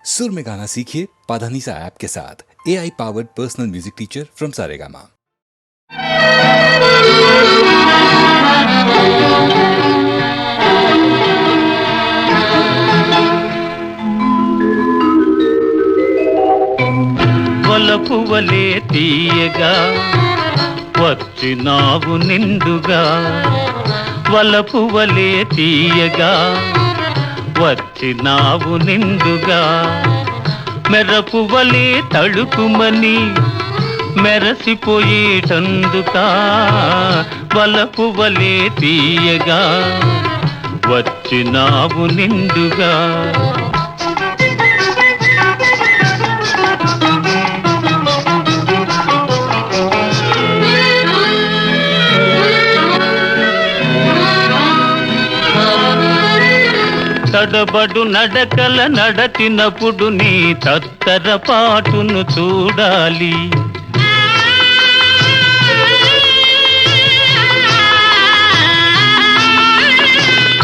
सुर में गाना सीखिए पाधानीसा ऐप के साथ। AI powered personal music teacher from Saregama. వలపువలే తీయగా వచ్చినావు నిండుగా, వలపువలే తీయగా వచ్చినావు నిండుగా, మెరపువలే తళుకుమని మెరసిపోయేటందుకా, వలపువలే తీయగా వచ్చినావు నిండుగా. తడబడు నడకల నడచినప్పుడు నీ తత్తర పాటును చూడాలి,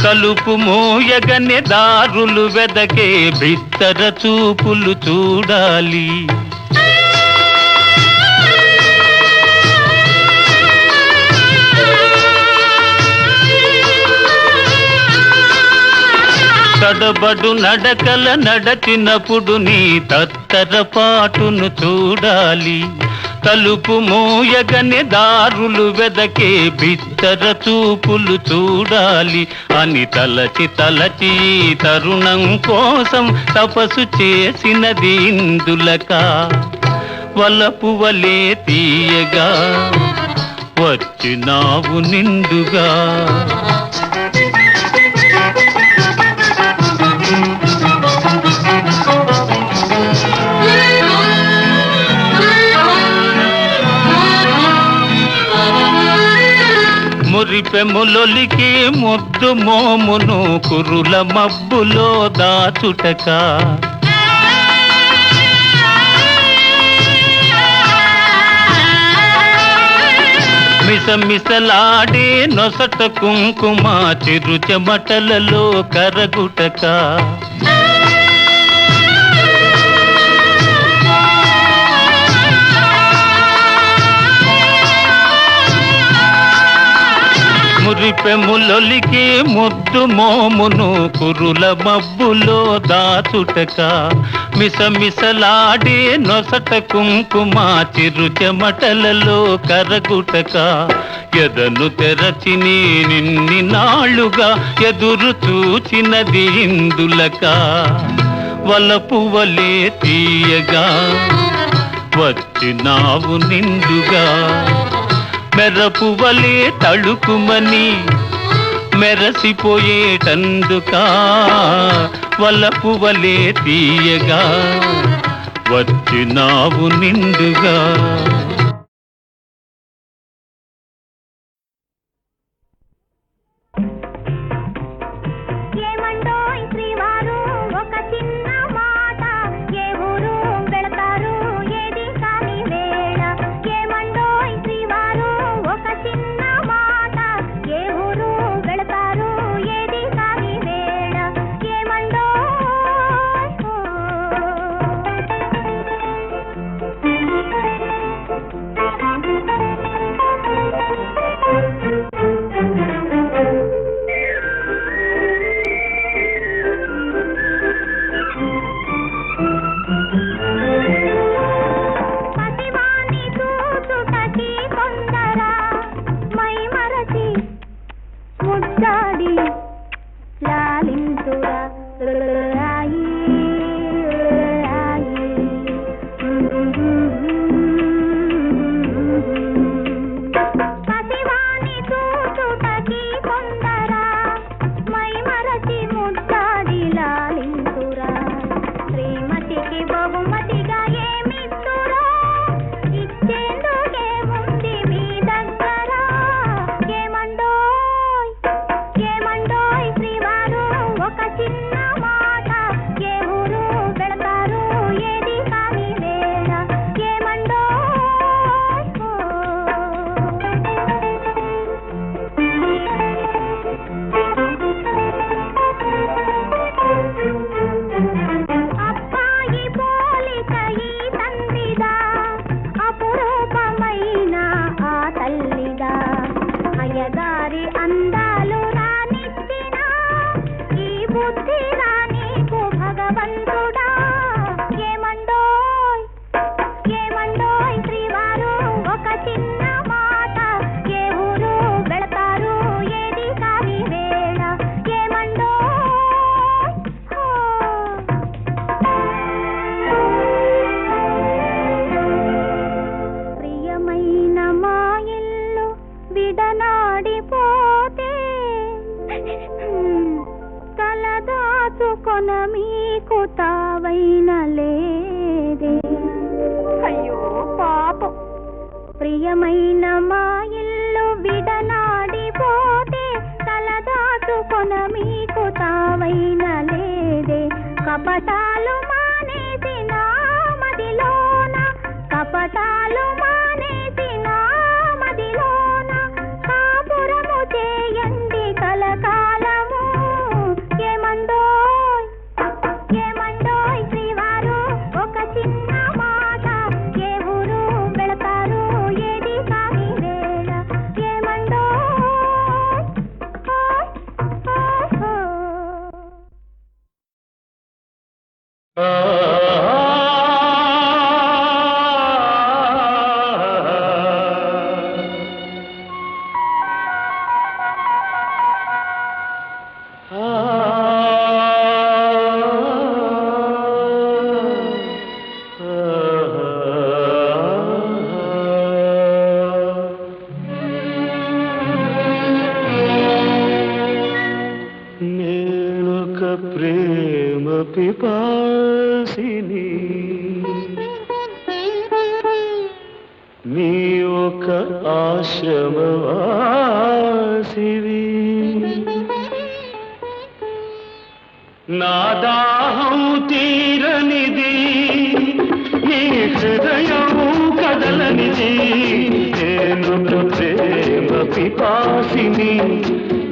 కలుపు మోయగనే దారులు వెదకే బిత్తర చూపులు చూడాలి. తడబడు నడకల నడచినప్పుడు నీ తత్తర పాటును చూడాలి, తలుపు మోయగనే దారులు వెదకే బిత్తర చూపులు చూడాలి అని తలచి తలచి తరుణం కోసం తపస్సు చేసినది ఇందులక, వలపువలే తీయగా వచ్చినావు నిండుగా. మురిపెములొలికి ముద్దు మోమును కురుల మబ్బులో దాచుటక, మిసమిసలాడే నొసట కుంకుమ చిరు చెమటలలో కరగుటక, మురిపెములొలికి ముద్దు మోమును కురుల మబ్బులో దాచుటక, మిసమిసలాడే నొసట కుంకుమ చిరు చెమటలలో కరగుటక, ఎదను తెరచి నిన్ని నాళ్ళుగా ఎదురు చూచినది ఇందులక, వలపువలే తీయగా వచ్చినావు నిండుగా, మెరపువలే తళుకుమని మెరసిపోయేటందుకా, వలపువలే తీయగా వచ్చినావు నిండుగా. తావైన లేదే. అయ్యో పాపం, ప్రియమైన మా ఇల్లు విడనాడిపోతే తలదాచుకొన మీకు తావైన లేదే. కపటాలు మానేసి నా మదిలోన, కపటాలు మానేసి నా మదిలోన కాపురము చేయండి కలకాలము. ఏమండోయ్ ఏమండోయ్ శ్రీవారు, ఒక చిన్న మాట, ఏ ఊరు వెళతారు, ఏది కాని వేళ. ఏమండోయ్ నేనొక ప్రేమ పిపాసిని, నీ ఒక ఆశ్రమవాసివి. నా దాహం తీరనిది, నీ హృదయం కదలనిది. నేనొక ప్రేమ పిపాసిని,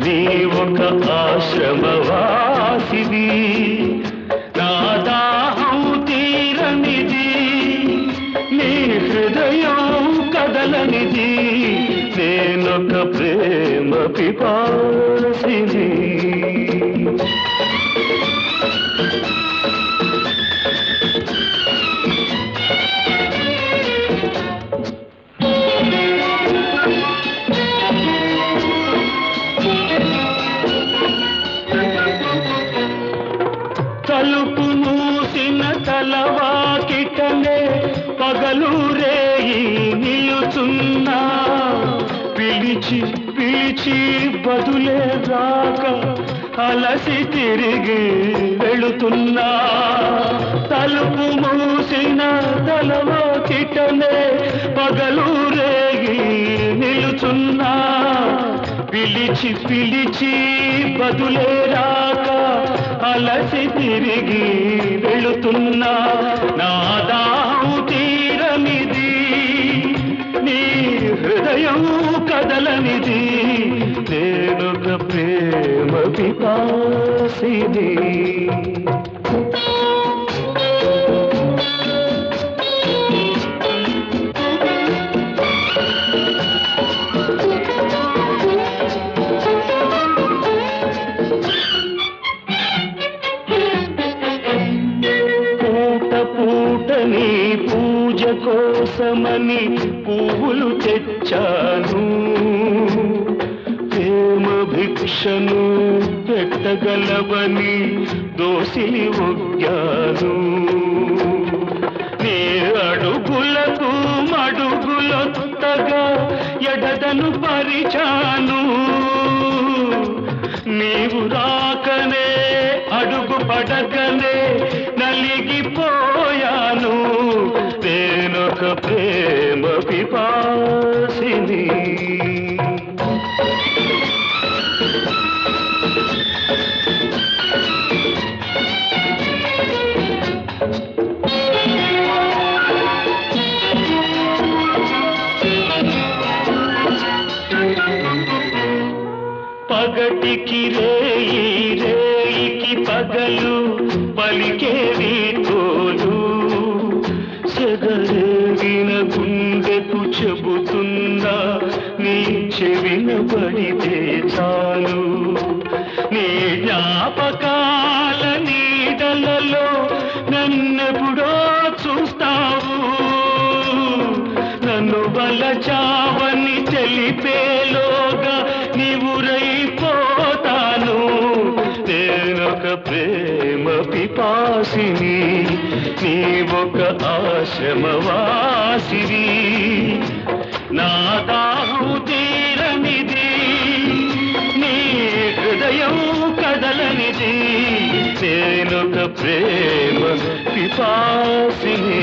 నీ ఒక ఆశ్రమవాసివి. నా దాహం తీరనిది, నీ హృదయం కదలనిది. నేనొక ప్రేమ పిపాసిని. తలుపు మూసిన తలవాకిటనే పగలు రేయి నిలుచున్నా, పిలిచి పిలిచి బదులే రాక అలసి తిరిగి వెళుతున్నా. తలుపు మూసిన తలవాకిటనే పగలు రేయి నిలుచున్నా, పిలిచి పిలిచి బదులే రాక అలసి తిరిగి వెళుతున్నా. నా దాహం తీరనిది, నీ హృదయం కదలనిది. నేనొక ప్రేమ పిపాసిని. పూటని పూజ కోసమని పువ్వులు తెచ్చాను, ప్రేమ భిక్షను పెట్టగలవని దోసిలి ఒగ్గాను. నీ అడుగులకు మడుగులొత్తగా ఎడదను పరిచాను. నీవు రాకనే అడుగు పడకనే నలిగిపోయాను. నేనొక ప్రేమ పిపాసిని. పగటికి రేయి, రేయికి పగలు పలికేవి తోలు. సెగరేగిన గుండెకు చెబుతుందా, నీ చెవిన పడితే చాలు. నీ జ్ఞాపకాల నీడలలో నన్నెప్పుడో చూస్తావు. నన్ను వలచావని తెలిపేలోగా నీవురైపోతాను. నేనొక ప్రేమ పిపాసిని, నీ ఒక ఆశ్రమవాసివి. నా దాహం తీరనిది, నీ హృదయం కదలనిది. నేనొక ప్రేమ పిపాసిని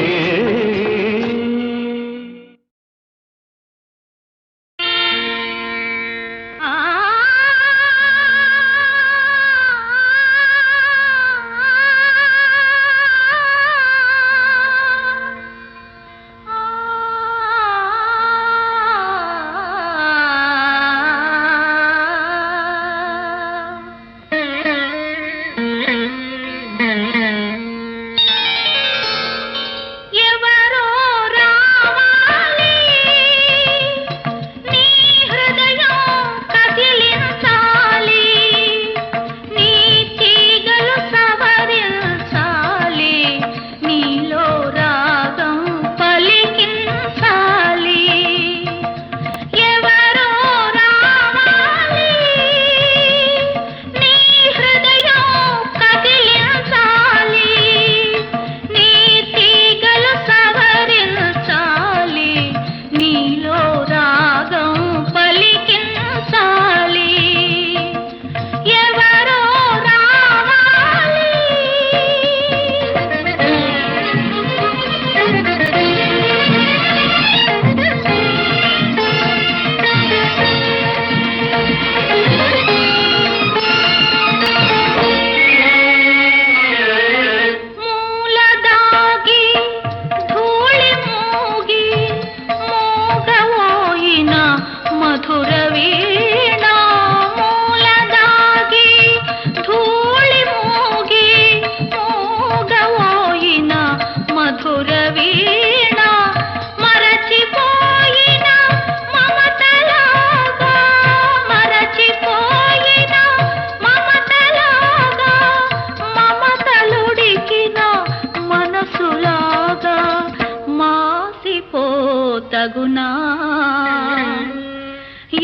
తగునా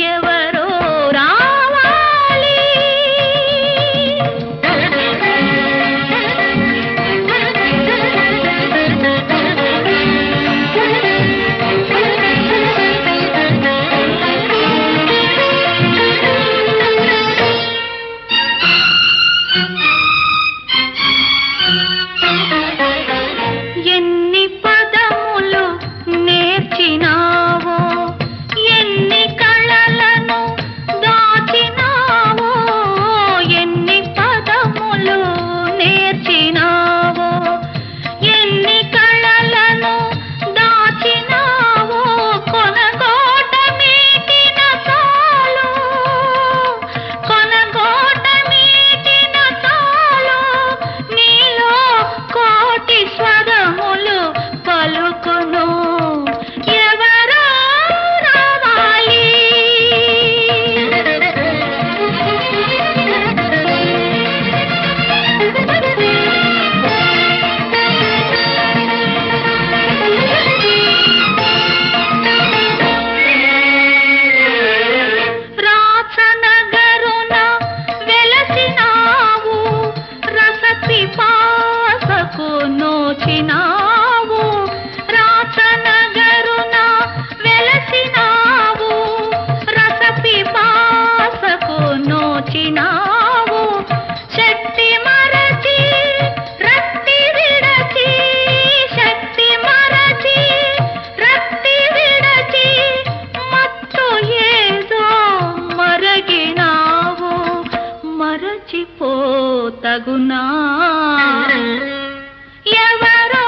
ఎవరో రావాలి ఎన్ని పదములు నేర్చినావో ఎన్ని కళలను దాచినావో ఎన్ని పదములు నేర్చినావో ఎన్ని కళలను దాచినావో కొనగోట మీటిన చాలు కొనగోట మీటిన చాలు నీలో కోటి స్వరములు పలుకును ఎవరో రావాలి రాచనగరున వెలసినావు రస పిపాసకు నోచినావు రాచనగరున వెలసినావు రస పిపాసకు నోచినావు శక్తి మరచి రక్తి విడచి శక్తి మరచి రక్తి విడచి మత్తు ఏదో మరగినావు మరచిపోతగునా ఎవరో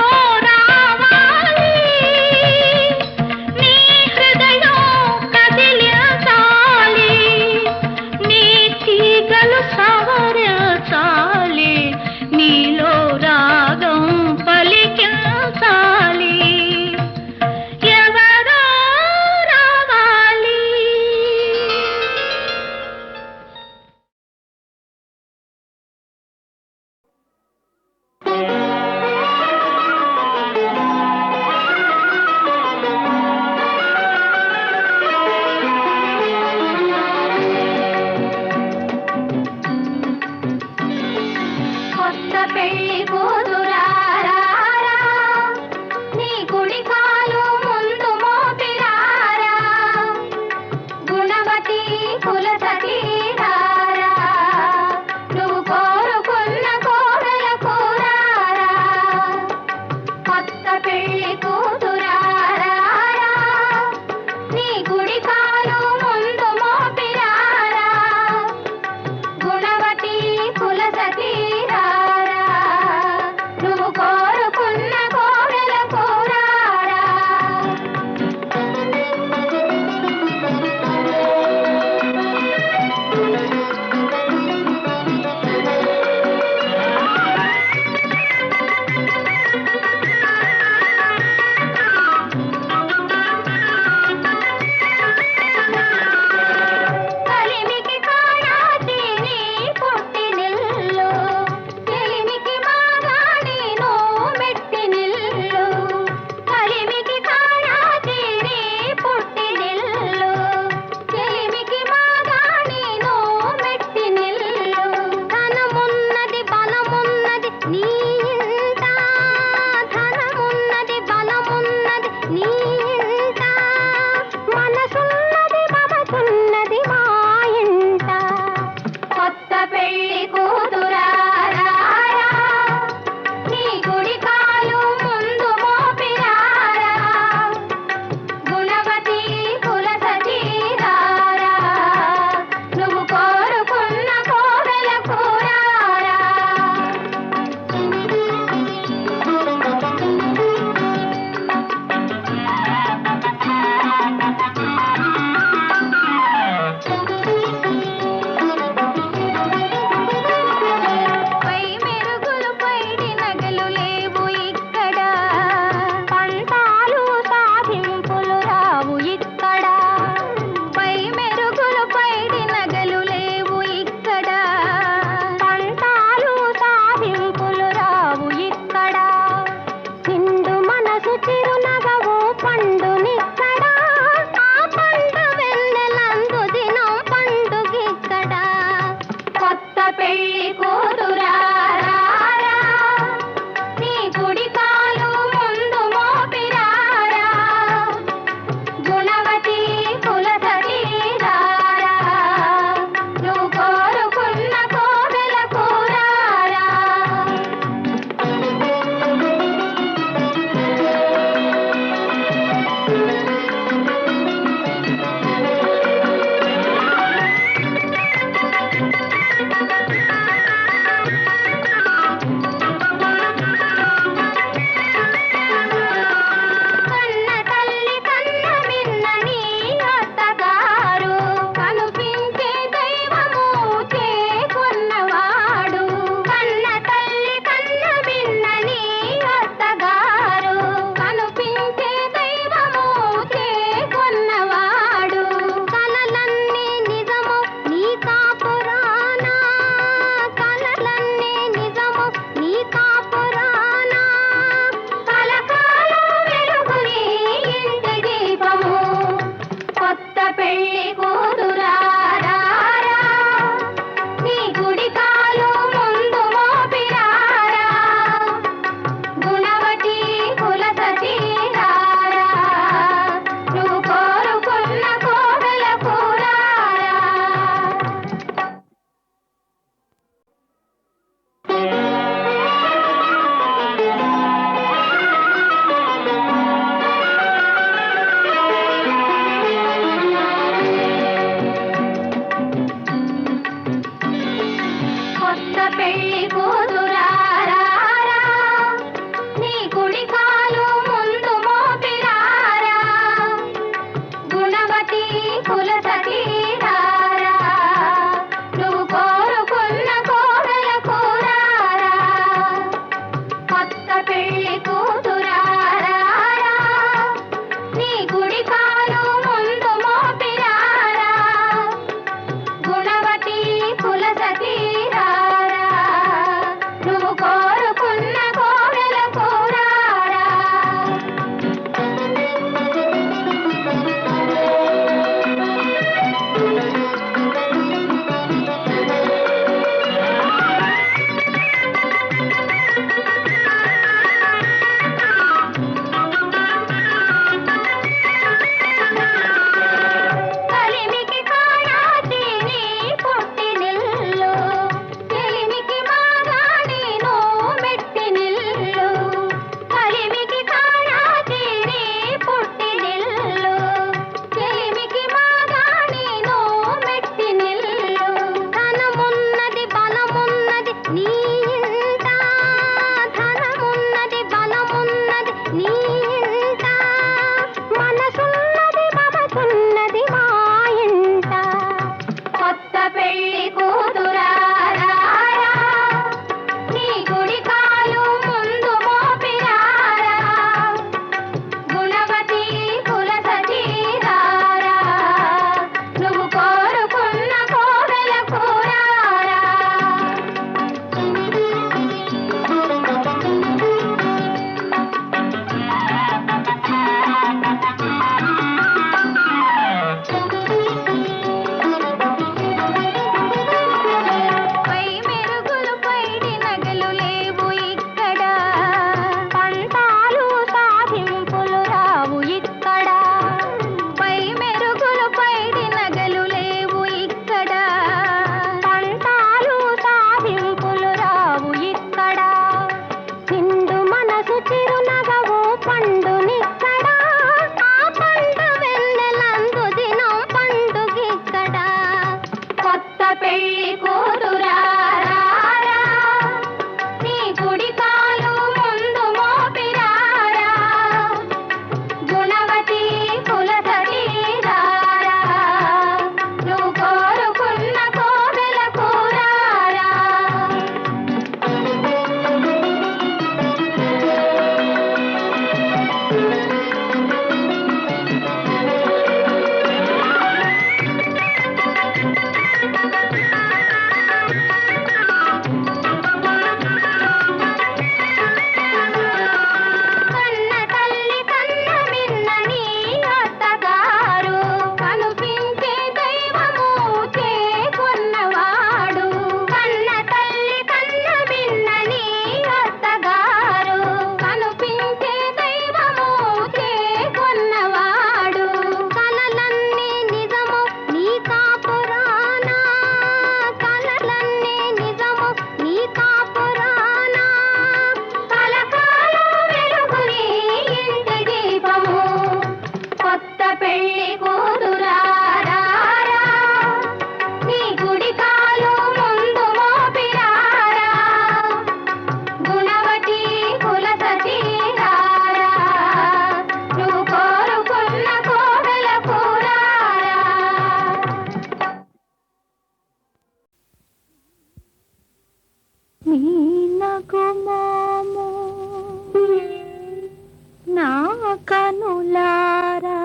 కనులారా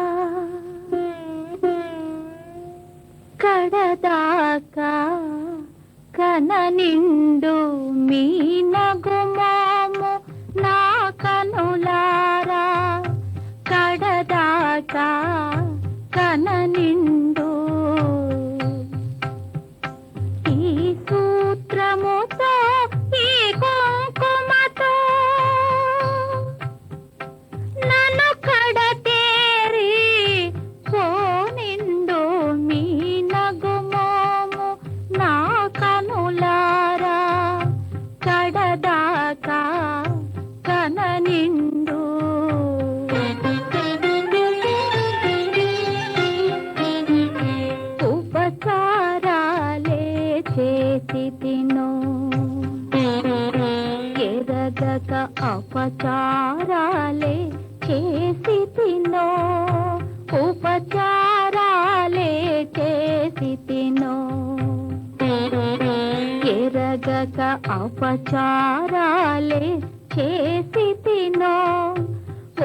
కడదాకా కన నిండు మీ నగుమోము నా కనులారా కడదాకా కన నిండు ఈ సూత్రముతో ఈ కుంకుమతో నన్ను కడతేరి పోనిండు మీ నగుమోము నా కనులారా కడదాకా కన నిండు ఉపచారాలే చేసి తినో ఎరగక అపచారాలే చేసి తినో ఉపచారాలే చేసి తినో ఎరగక అపచారాలే చేసి తినో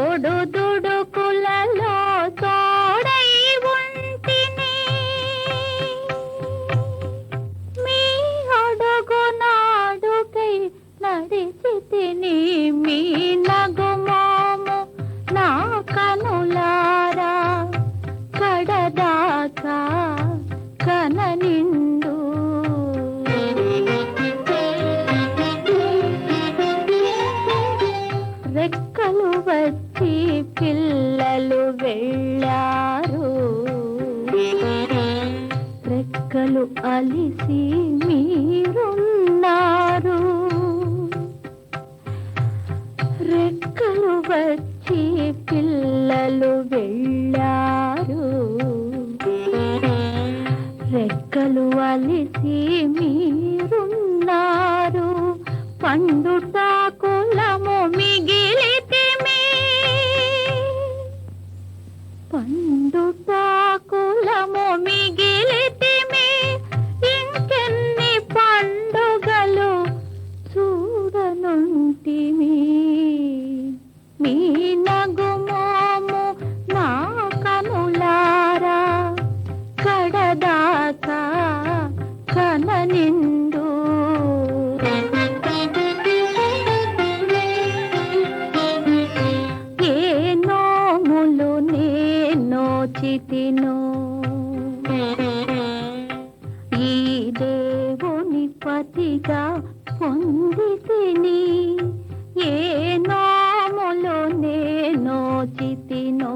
ఒడుదుడుకులలో తోడై ఉంటిని మీ అడుగునాడుకై నడిచి తిని మీ నగుమోము నా కనులారా కడదాకా కన నిండు రెక్కలు వచ్చి పిల్లలు వెళ్ళారు రెక్కలు అలిసి మీరున్నారు రెక్కలు వచ్చి పిల్లలు వెళ్ళారు రెక్కలు అలిసి మీరున్నారు పండుటాకులము మిగిలితిమి పండుటాకులము మిగిలితిమి ఇంకెన్ని పండుగలు చూడనుంటిమి మీ నగుమోము నా కనులారా కడదాకా కన నిండు ఏ నోములు నేనోచితినో ఈ దేవుని పతిగా పొందితిని ఏ నోములు నేనోచితినో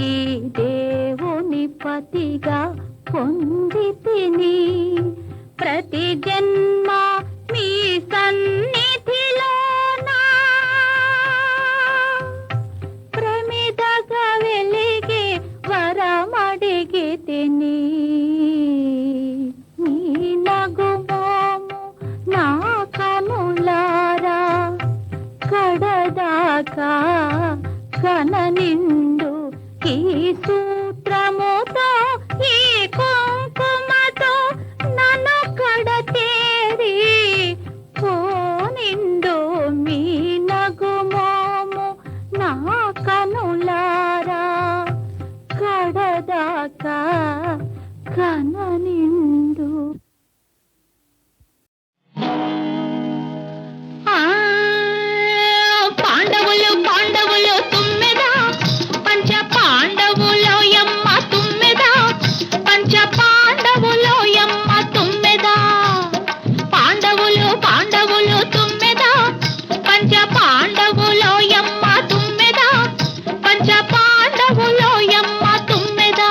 ఈ దేవుని పతిగా పొందితిని ప్రతి జన్మ మీ సన్నిధిలోనా ప్రమిదగా వెలిగే వరమడిగి తిని మీ నగుమోము నా కనులారా కడదాకా కన నిండు ఈ సూత్రముతో ఈ కుంకుమతో నన్ను కడతేరి పోనిండు మీ నగుమోము నా కనులారా కడదాకా కన నిండు పాండవులు పాండవులు తుమ్మెద పంచ పాండవులో యమ్మ తుమ్మెద పంచ పాండవులో యమ్మ తుమ్మెద పాండవులు పాండవులు తుమ్మెద పంచ పాండవులో యమ్మ తుమ్మెద పంచ పాండవులో యమ్మ తుమ్మెద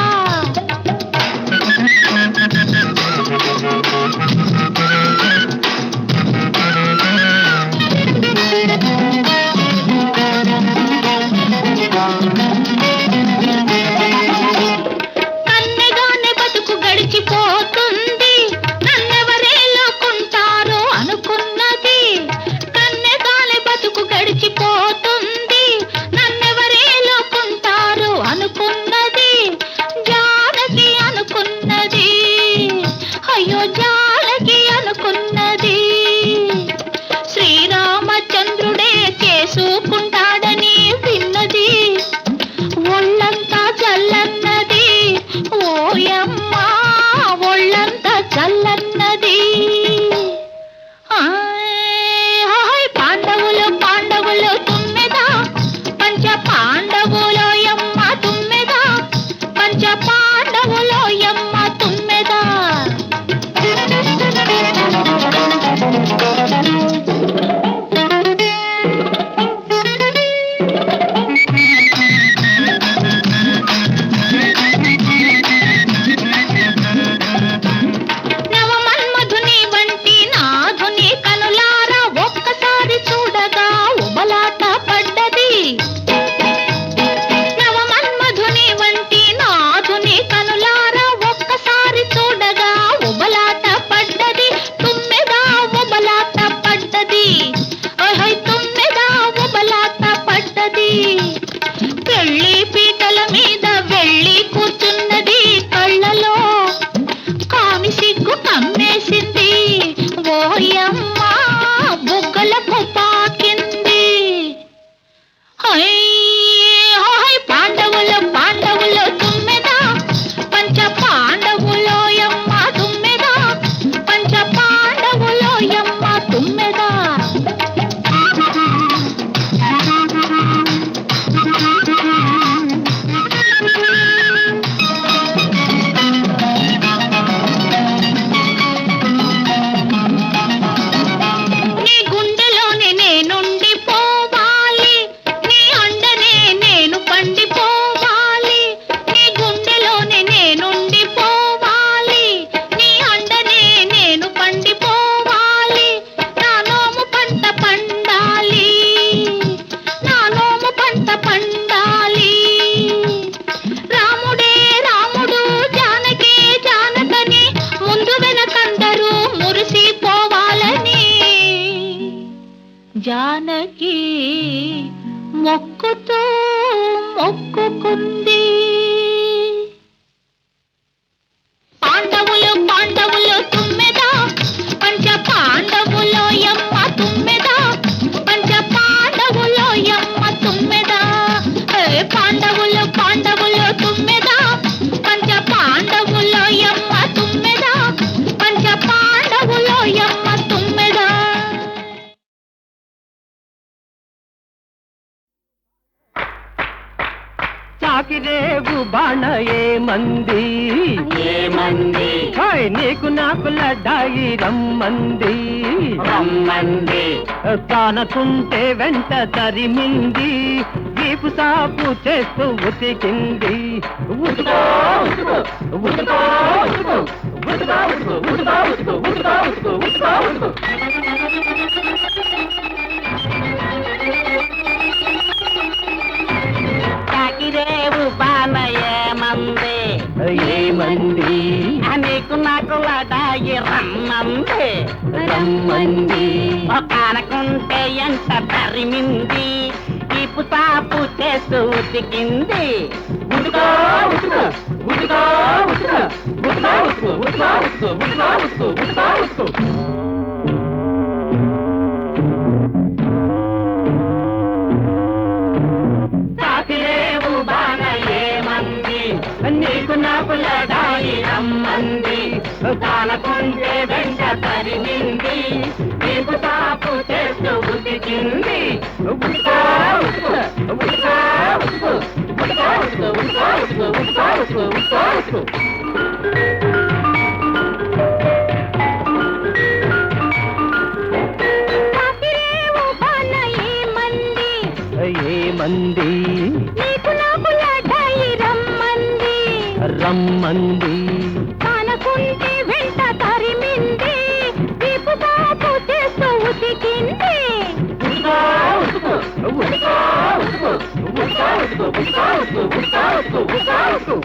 ముక్కుతో మొక్కుకుంది. పాండవులు పాండవులు తుమ్మెద పంచ పాండవులో యమ్మ తుమ్మెద పంచ పాండవులో యమ్మ తుమ్మెద. పాండవులు పాండవులు తుమ్మెద పంచ పాండవులో యమ్మ తుమ్మెద పంచ పాండవులో యమ్మ తుమ్మెద. చాకిరేవు బాణ ఏమంది ఏమంది హాయ్ నీకు నాకు లడ్డాయి రమ్మంది రమ్మంది కానకుంటే వెంట తరిమింది వీపు సాపు చేస్తూ ఉతికింది. ఉతుకో ఉతుకో ఉతుకో ఉతుకో ఉతుకో ఉతుకో ఉతుకో ఉతుకో ఉతుకో ఉతుకో ఉతుకో ఉతుకో. చాకిరేవు బాణ ఏమంది ఏమంది నీకు నాకు లడాయి రమ్మంది రమ్మంది కానకుంటే ఎంత తరిమింది ఇపు సాపు చేస్తూ ఉతికింది. ఉతుకో ఉతుకో ఉతుకో ఉతుకో ఉతుకో ఉతుకో ఉతుకో ఉతుకో ఉతుకో ఉతుకో ఉతుకో ఉతుకో. చాకిరేవు బాణ ఏమంది నీకు నాకు లడాయి రమ్మంది కానకుంటే వెంట తరిమింది నీకు సాపు చేస్తూ ఉతికింది. ఉతుకో ఉతుకో ఉతుకో ఉతుకో ఉతుకో ఉతుకో ఉతుకో ఉతుకో ఉతుకో ఉతుకో ఉతుకో ఉతుకో. చాకిరేవు బాణ ఏమంది ఏమంది నీకు నాకు లడ్డాయి రమ్మంది రమ్మంది కానకుంటే వెంట తరిమింది వీపు సాపు చేస్తూ ఉతికింది. ఉతుకో ఉతుకో ఉతుకో ఉతుకో ఉతుకో ఉతుకో ఉతుకో ఉతుకో ఉతుకో ఉతుకో ఉతుకో ఉతుకో.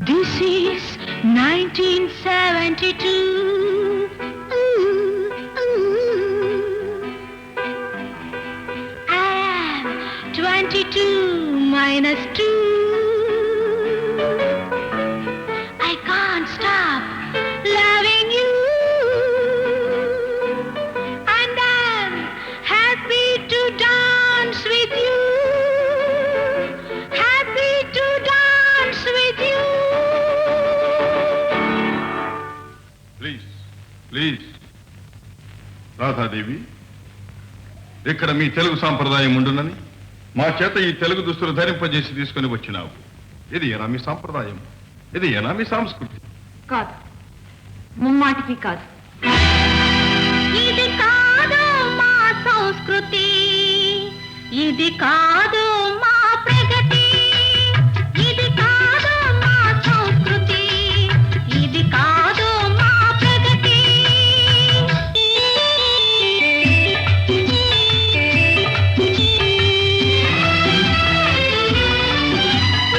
This is 1972. I am 22 minus 2. I can't stop loving you. And I'm happy to dance with you. Happy to dance with you. Please please Radha Devi, ఇక్కడ మీ తెలుగు సాంప్రదాయం ఉండునని మా చేత ఈ తెలుగు దుస్తులు ధరింపజేసి తీసుకుని వచ్చినావు. ఇది ఏనా మీ సాంప్రదాయం? ఇది ఏనా మీ సంస్కృతి? కాదు, ముమ్మాటికి కాదు. ఇది కాదు మా సంస్కృతి, ఇది కాదు మా ప్రగతి, ఇది కాదు మా సంస్కృతి, ఇది కాదు మా ప్రగతి.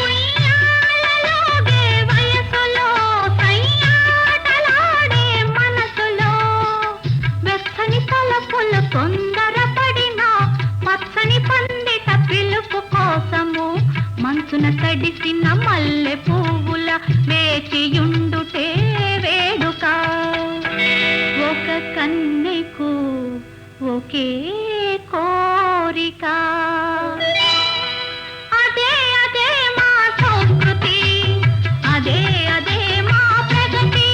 ఉయ్యాలలోగే వయసులో సయ్యాటలాడే మనసులో వెచ్చని తలపులు తొందరపడిన పచ్చని పండిత పిలుపు కోసము మనసున తడిసిన మల్లె పువ్వుల వేచియుండుటే వేడుక. ఒక కన్నెకు ఒకే కోరిక. అదే అదే మా సంస్కృతి, అదే అదే మా ప్రగతి.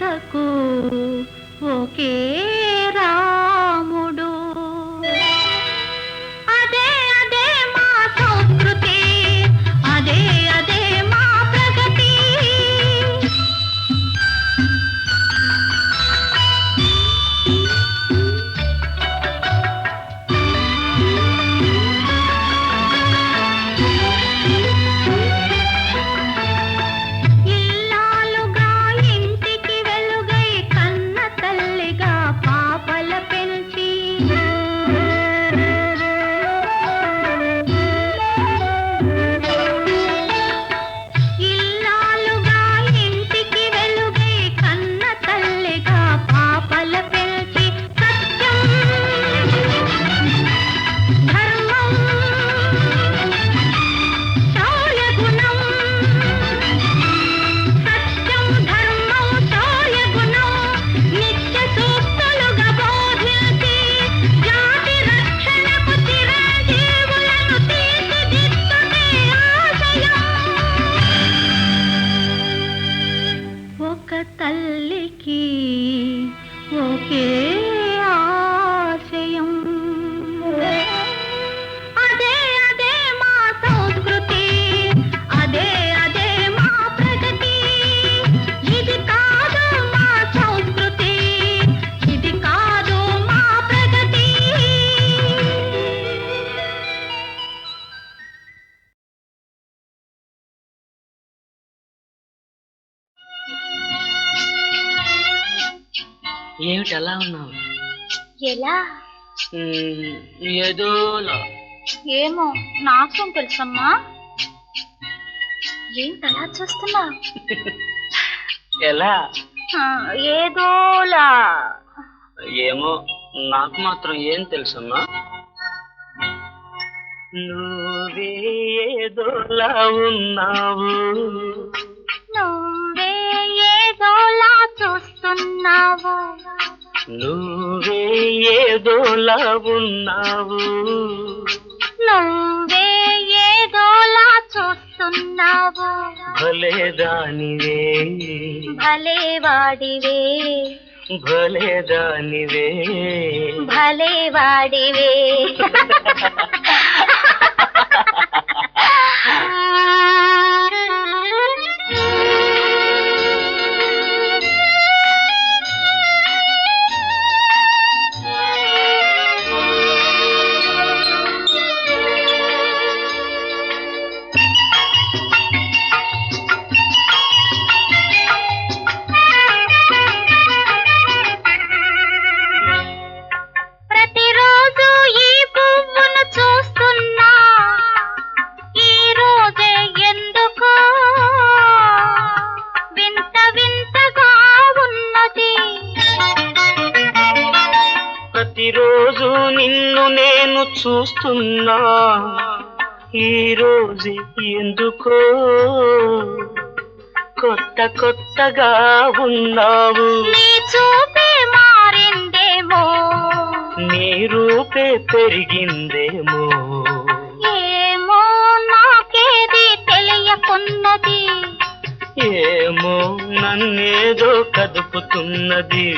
సీతకు ఒకే రాముడు. అదే అదే మా సంస్కృతి, అదే అదే మా ప్రగతి. ఇల్లాలుగా ఇంటికి వెలుగై కన్న తల్లిగా పాపల పెంచి ఇల్లాలుగా ఇంటికి వెలుగై కన్న తల్లిగా పాపల పెంచి సత్యం ధర్మం శౌర్య గుణం సత్యం ధర్మం శౌర్య గుణం నిత్య సూక్తులుగా బోధించి జాతి రక్షణకు చిరంజీవులను తీర్చిదిద్దుటే ఆశయం. ఒక తల్లికి ఒకే ఆశయం. అదే అదే మా సంస్కృతి, అదే అదే మా ప్రగతి. ఇది కాదు మా సంస్కృతి, ఇది కాదు మా ప్రగతి. ఏమిటి అలా ఉన్నావు? ఎలా? ఏదోలా. ఏమో నాకేం తెలుసమ్మా. ఏంటి అలా చూస్తున్నా? ఎలా? ఏదోలా. ఏమో నాకు మాత్రం ఏం తెలుసమ్మా. నువ్వే ఏదోలా ఉన్నావు, నువ్వే ఏదోలా చూస్తున్నావు, నువ్వే ఏదోలా ఉన్నావు, నువ్వే ఏదోలా చూస్తున్నావు. భలే దానివే, భలే వాడివే, భలే దానివే. భలే వాడివే. ప్రతిరోజు ఈ పువ్వును చూస్తున్నా, ఈ రోజే ఎందుకో వింత వింతగా ఉన్నది. ప్రతిరోజు నిన్ను నేను చూస్తున్నా, ఈ రోజు ఎందుకో కొత్త కొత్తగా ఉన్నావు. నీ చూపే మారిందేమో, నీ రూపే పెరిగిందేమో, ఏమో నాకేది తెలియకున్నది. ఏమో నన్నేదో కదుపుతున్నది.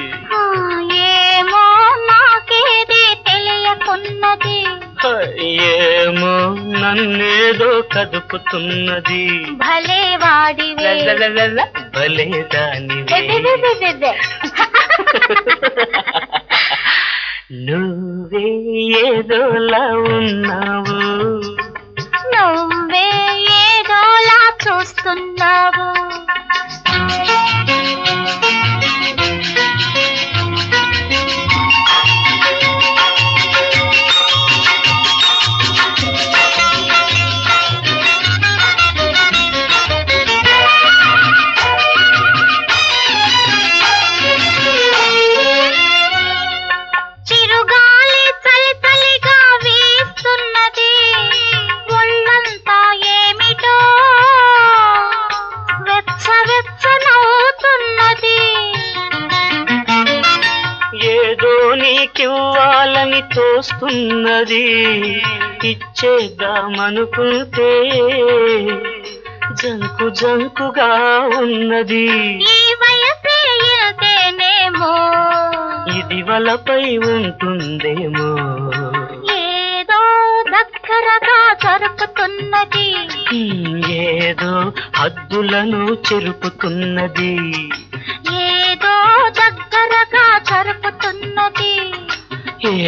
ఏమో నాకేది తెలియకున్నది. ఏమో నన్నేదో కదుపుతున్నది. భలే వాడివే. లలలలల, భలే దానివే. నువ్వే ఏదోలా ఉన్నావు, నువ్వే ఏదోలా చూస్తున్నావు. చిరుగాలి చలి చలిగా వీస్తున్నది, ఒళ్ళంతా ఏమిటో వెచ్చ వెచ్చనవుతున్నది. ఏదో నీకివ్వాలని తోస్తున్నది, ఇచ్చేద్దామనుకుంటే జంకు జంకుగా ఉన్నది. ఈ వయసే వలపై ఉంటుందేమో ఏదో దగ్గరగా జరుపుతున్నది ఏదో హద్దులను చెరుపుతున్నది ఏదో దగ్గరగా జరుపుతున్నది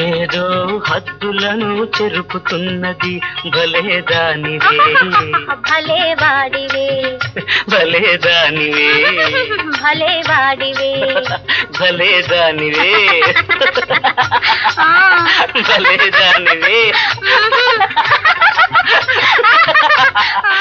ఏదో హద్దులను చెరుపుతున్నది భలే దానివే భలే వాడివే భలే దానివే భలే వాడివే భలే దానివే ఆ. భలే దానివే ఆ.